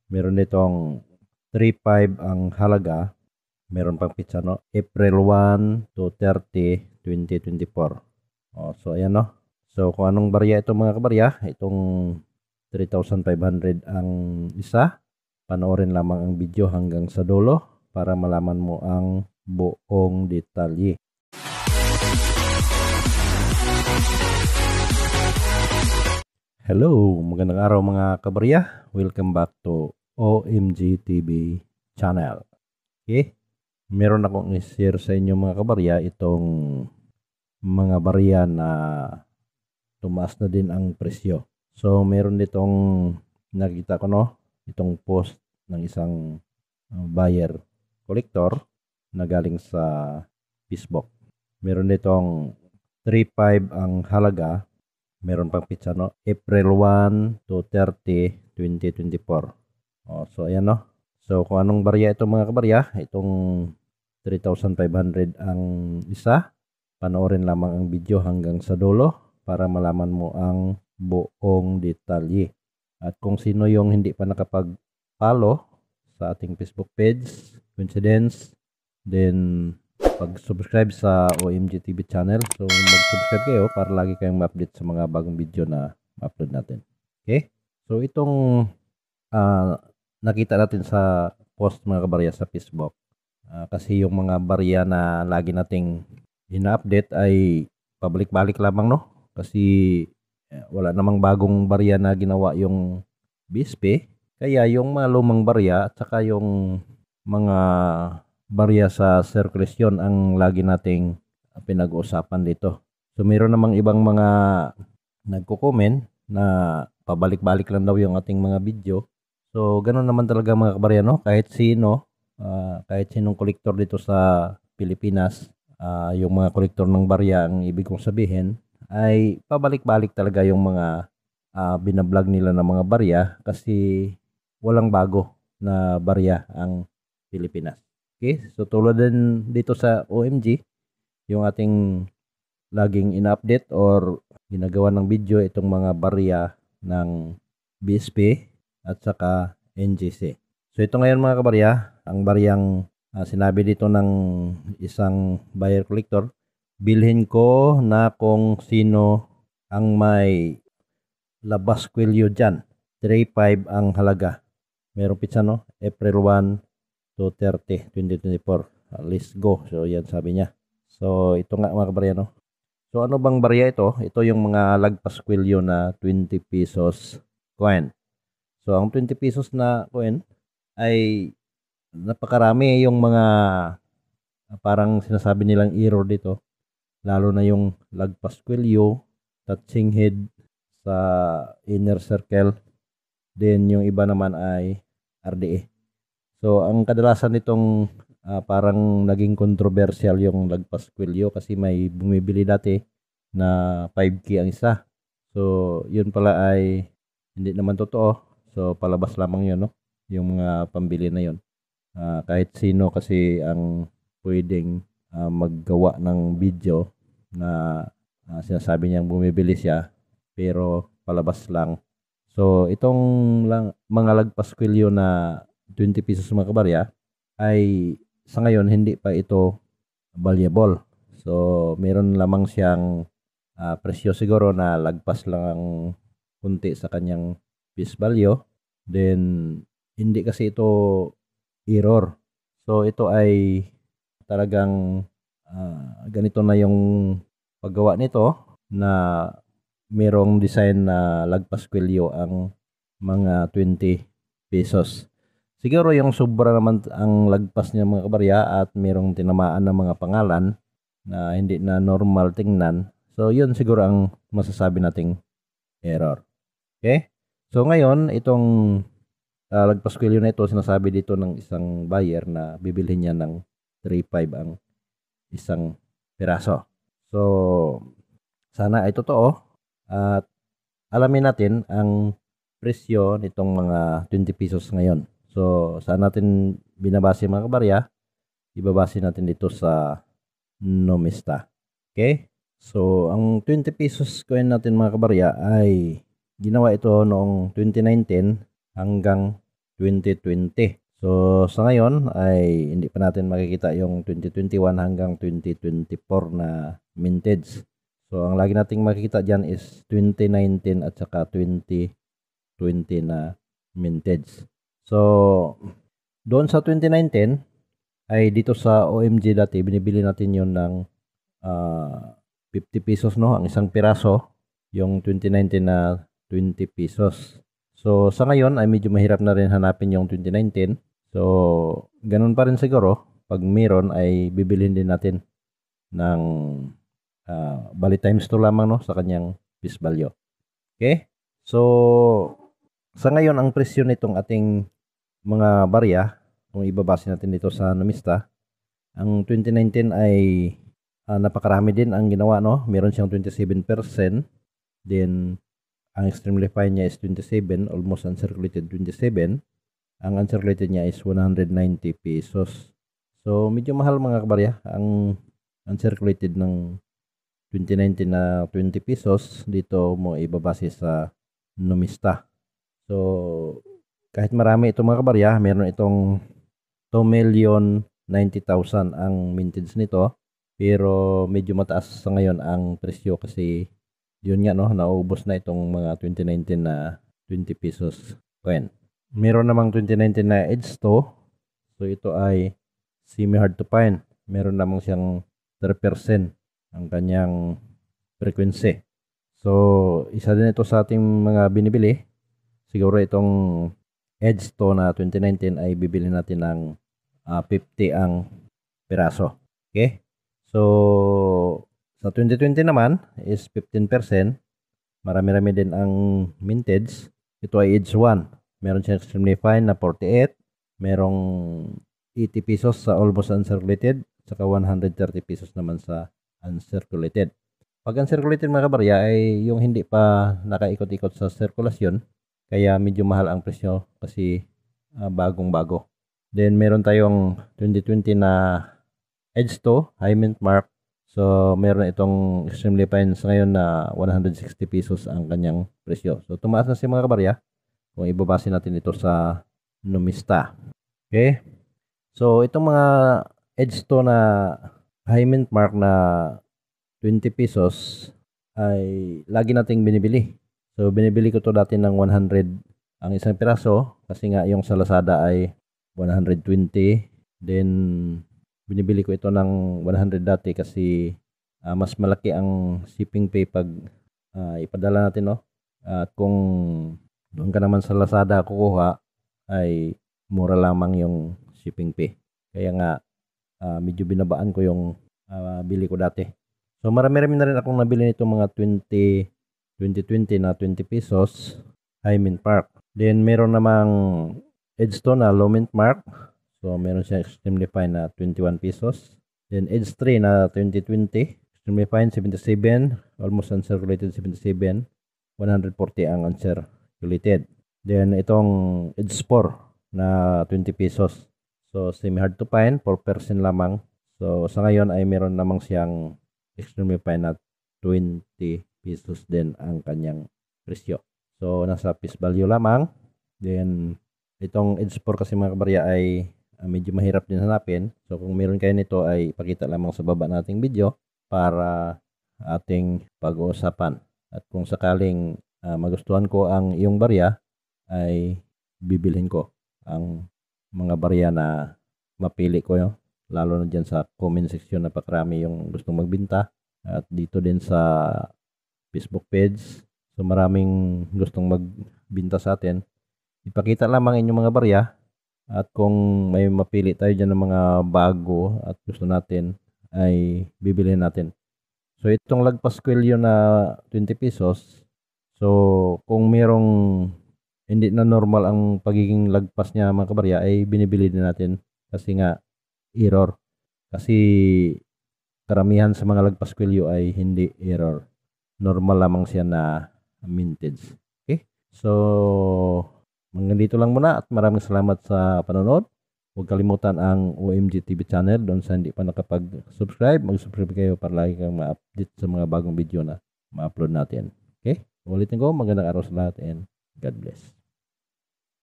Meron ditong 3.5 ang halaga. Meron pang pizza, no? April 1 to 30, 2024. So ayan, no? So kung anong barya ito mga kabarya, itong 3,500 ang isa. Panoorin lamang ang video hanggang sa dulo para malaman mo ang buong detalye. Hello, magandang araw mga kabarya. Welcome back to OMG TV channel. Okay? Meron akong i-share sa inyo mga kabarya itong mga barya na tumaas na din ang presyo. So meron ditong nakita ko, no, itong post ng isang buyer collector na galing sa Facebook. Meron ditong 3.5 ang halaga. Meron pang pizza, no? April 1 to 30, 2024. So ayan, no? So kung anong barya ito mga kabarya, itong 3,500 ang isa. Panoorin lamang ang video hanggang sa dulo para malaman mo ang buong detalye. At kung sino yung hindi pa nakapag-follow sa ating Facebook page, coincidence, then pag-subscribe sa OMG TV channel. So mag-subscribe kayo para lagi kayong ma-update sa mga bagong video na ma-upload natin. Okay? So itong nakita natin sa post mga kabarya sa Facebook. Kasi yung mga barya na lagi nating ina-update ay pabalik-balik lamang, no? Kasi wala namang bagong barya na ginawa yung BSP. Kaya yung mga lumang barya at saka yung mga barya sa circulation ang lagi nating pinag-uusapan dito. So mayroon namang ibang mga nagko-comment na pabalik-balik lang daw yung ating mga video. So ganoon naman talaga mga kabarya, no? Kahit sinong kolektor dito sa Pilipinas, yung mga kolektor ng barya, ang ibig kong sabihin ay pabalik-balik talaga yung mga binablog nila ng mga barya kasi walang bago na barya ang Pilipinas. Okay, so tulad din dito sa OMG, yung ating laging ina-update or ginagawa ng video itong mga barya ng BSP at saka NGC. So ito ngayon mga kabarya, ang baryang sinabi dito ng isang buyer collector, bilhin ko na kung sino ang may labas kwelyo dyan. 3.5 ang halaga. Merong pizza, no? April 1 to 30, 2024. Let's go. So yan sabi niya. So ito nga mga kabarya, no? So ano bang barya ito? Ito yung mga lagpas kwelyo na 20 pesos coin. So ang 20 pesos na coin ay napakarami yung mga parang sinasabi nilang error dito. Lalo na yung lagpas kwelyo, touching head sa inner circle. Then yung iba naman ay RDA. So ang kadalasan nitong parang naging controversial yung lagpas kwelyo kasi may bumibili dati na 5K ang isa. So yun pala ay hindi naman totoo. So palabas lamang yun, no? Yung mga pambili na yun. Kahit sino kasi ang pwedeng maggawa ng video na sinasabi niyang bumibili siya pero palabas lang. So itong mga lagpas kwelyo na 20 pesos mga kabarya ay sa ngayon hindi pa ito valuable. So meron lamang siyang presyo siguro na lagpas lang ang kunti sa kanyang face value. Then hindi kasi ito error. So ito ay talagang ganito na yung paggawa nito na merong design na lagpas kwelyo ang mga 20 pesos. Siguro yung sobra naman ang lagpas niya mga kabarya at merong tinamaan ng mga pangalan na hindi na normal tingnan. So yun siguro ang masasabi nating error. Okay? So ngayon itong lagpas kwelyo na ito, sinasabi dito ng isang buyer na bibilhin niya ng 3.5 ang isang piraso. So sana ay totoo at alamin natin ang presyo nitong mga 20 pesos ngayon. So, saan natin binabase mga kabarya? Ibabase natin dito sa Numista. Okay? So, ang 20 pesos coin natin mga kabarya ay ginawa ito noong 2019 hanggang 2020. So sa ngayon ay hindi pa natin makikita yung 2021 hanggang 2024 na mintage. So ang lagi nating makikita dyan is 2019 at saka 2020 na mintage. So doon sa 2019 ay dito sa OMG dati binibili natin yon ng 50 pesos, no, ang isang piraso, yung 2019 na 20 pesos. So sa ngayon ay medyo mahirap na rin hanapin yung 2019. So ganun pa rin siguro, pag meron ay bibilhin din natin ng bali times 2 lamang, no, sa kanyang piece value. Okay? So sa ngayon ang presyo nitong ating mga barya, kung ibabase natin dito sa Numista, ang 2019 ay napakarami din ang ginawa, no? Meron siyang 27%. Then ang extremely fine niya is 27, almost uncirculated 27. Ang uncirculated niya is 190 pesos. So medyo mahal mga kabarya ang uncirculated ng 2019 na 20 pesos. Dito mo ibabase sa Numista. So kahit marami itong mga kabarya, meron itong 2,090,000 ang mintage nito, pero medyo mataas sa ngayon ang presyo kasi yun nga, no, naubos na itong mga 2019 na 20 pesos coin. Meron namang 2019 na Edge 2, so ito ay semi hard to find. Meron namang siyang 3% ang kanyang frequency. So isa din ito sa ating mga binibili. Siguro itong Edge 2 na 2019 ay bibili natin ng 50 ang piraso. Okay? So sa 2020 naman is 15%. Marami-rami din ang mintage. Ito ay Edge 1. Meron siyang extremely fine na 48. Merong 80 pesos sa almost uncirculated. Saka 130 pesos naman sa uncirculated. Pag uncirculated mga kabarya ay yung hindi pa nakaikot-ikot sa sirkulasyon. Kaya medyo mahal ang presyo kasi bagong-bago. Then meron tayong 2020 na Edge 2, high mint mark. So meron itong extremely fine sa ngayon na 160 pesos ang kanyang presyo. So tumaas na si mga kabarya kung ibabase natin ito sa Numista. Okay? So itong mga Edge 2 na high mint mark na 20 pesos ay lagi nating binibili. So binibili ko to dati ng 100 ang isang piraso kasi nga yung sa Lazada ay 120. Then binibili ko ito ng 100 dati kasi mas malaki ang shipping fee pag ipadala natin, no? At kung doon ka naman sa Lazada kukuha ay mura lamang yung shipping fee. Kaya nga medyo binabaan ko yung bili ko dati. So marami-rami na rin akong nabili nito mga 2020 na 20 pesos high mint mark. Then meron namang Edge 2 na low mint mark. So meron siya extremely fine na 21 pesos. Then Edge 3 na 2020, extremely fine 77, almost uncirculated 77, 140 ang uncirculated. Then itong Edge 4 na 20 pesos. So semi hard to find, 4% lamang. So sa ngayon ay meron namang siyang extremely fine na 20 pesos din ang kanyang presyo. So nasa piece value lamang. Then itong Edge 4 kasi mga kabarya ay medyo mahirap din hanapin. So kung meron kayo nito ay ipakita lamang sa baba nating video para ating pag-uusapan. At kung sakaling magustuhan ko ang iyong barya ay bibilhin ko ang mga barya na mapili ko, yun. Lalo na dyan sa comment section, napakarami yung gustong magbinta. At dito din sa Facebook page. So maraming gustong magbinta sa atin. Ipakita lamang inyong mga barya. At kung may mapili tayo dyan ng mga bago at gusto natin, ay bibilhin natin. So itong lagpas kwelyo na 20 pesos. So kung merong hindi na normal ang pagiging lagpas niya mga kabarya, ay binibili din natin. Kasi nga error. Kasi karamihan sa mga lagpas kwelyo ay hindi error. Normal lamang siya na mintage. Okay? So hanggang dito lang muna at maraming salamat sa panonood. Huwag kalimutan ang OMG TV channel. Doon sa hindi pa nakapag-subscribe, mag-subscribe kayo para lagi kang ma-update sa mga bagong video na ma-upload natin. Okay? Ulitin ko, magandang araw sa lahat and God bless.